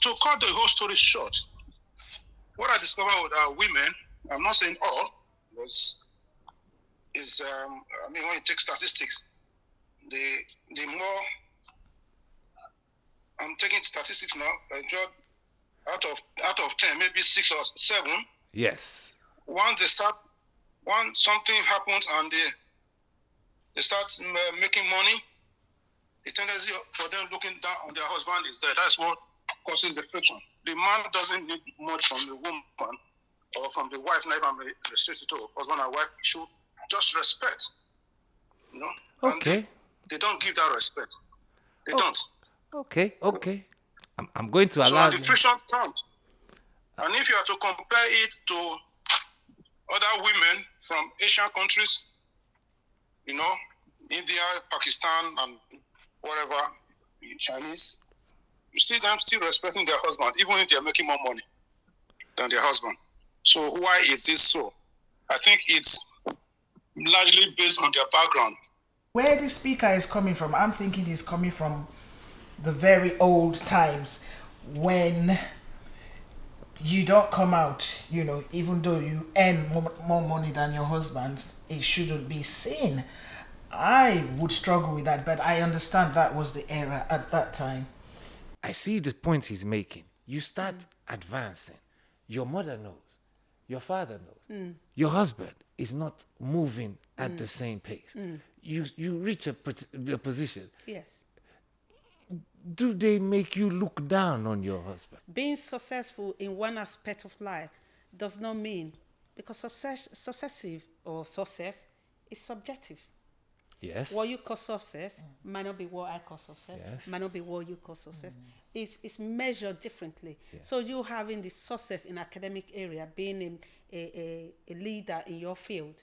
to cut the whole story short, what I discovered with women, I'm not saying all, because when you take statistics, the more I'm taking statistics now, out of 10, maybe 6 or 7. Yes. Once something happens and they start making money, the tendency for them looking down on their husband is there. That's what causes the friction. The man doesn't need much from the woman or from the wife, not even restricted to husband and wife. He should just respect, Okay. And they don't give that respect. They don't. Okay. I'm going to allow. So the friction comes. And if you are to compare it to other women from Asian countries, India, Pakistan, and whatever, Chinese, you see them still respecting their husband, even if they're making more money than their husband. So why is this so? I think it's largely based on their background. Where this speaker is coming from, I'm thinking he's coming from the very old times when you don't come out, even though you earn more money than your husband, it shouldn't be seen. I would struggle with that, but I understand that was the era at that time. I see the point he's making. You start advancing. Your mother knows. Your father knows. Your husband is not moving at the same pace. You reach a position. Yes. Do they make you look down on your husband? Being successful in one aspect of life does not mean, because success is subjective. Yes. What you call success might not be what I call success, might not be what you call success. It's measured differently. Yeah. So you having the success in academic area, being a leader in your field,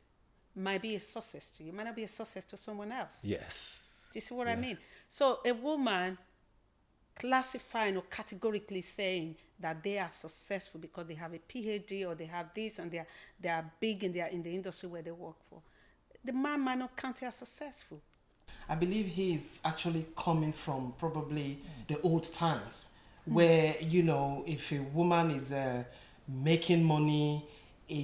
might be a success to you, might not be a success to someone else. Yes. Do you see what I mean? So a woman classifying or categorically saying that they are successful because they have a PhD or they have this and they are big in the industry where they work for, the man might not count as successful. I believe he is actually coming from probably the old times where, if a woman is making money,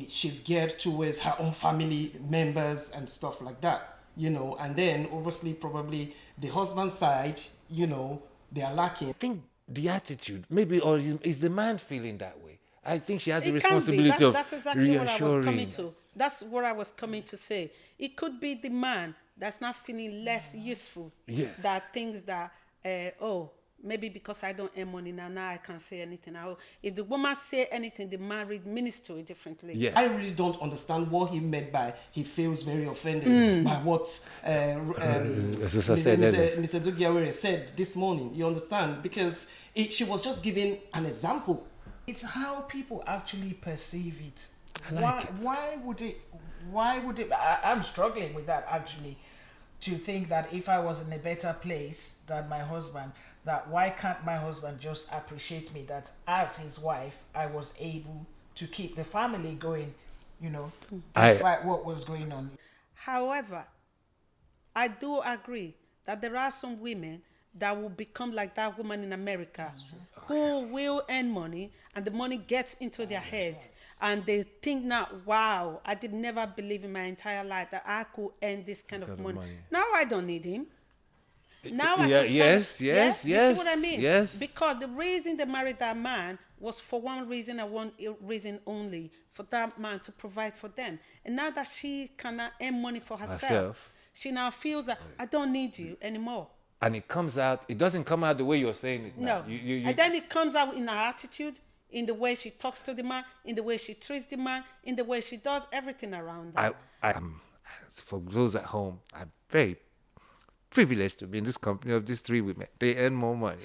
she's geared towards her own family members and stuff like that, and then obviously probably the husband side, they are lacking. I think the attitude, maybe, or is the man feeling that way? I think she has the It can be. responsibility of That's exactly reassuring. what I was coming to. That's what I was coming to say. It could be the man that's not feeling less useful. Yes. That thinks that, maybe because I don't earn money now I can't say anything. If the woman say anything, the man means to it differently. Yeah. I really don't understand what he meant by he feels very offended by what Mr. Dugiawere said this morning. You understand? Because she was just giving an example. It's how people actually perceive it. I like it. Why would it? I'm struggling with that actually, to think that if I was in a better place than my husband, that why can't my husband just appreciate me that as his wife, I was able to keep the family going, despite what was going on. However, I do agree that there are some women that will become like that woman in America who will earn money and the money gets into their head and they think now, wow, I did never believe in my entire life that I could earn this kind of money. Now I don't need him. Now I can yes. You see what I mean? Yes. Because the reason they married that man was for one reason and one reason only, for that man to provide for them. And now that she cannot earn money for herself. She now feels that I don't need you anymore. And it doesn't come out the way you're saying it now. No. And then it comes out in her attitude, in the way she talks to the man, in the way she treats the man, in the way she does everything around them. For those at home, I'm very privileged to be in this company of these 3 women. They earn more money.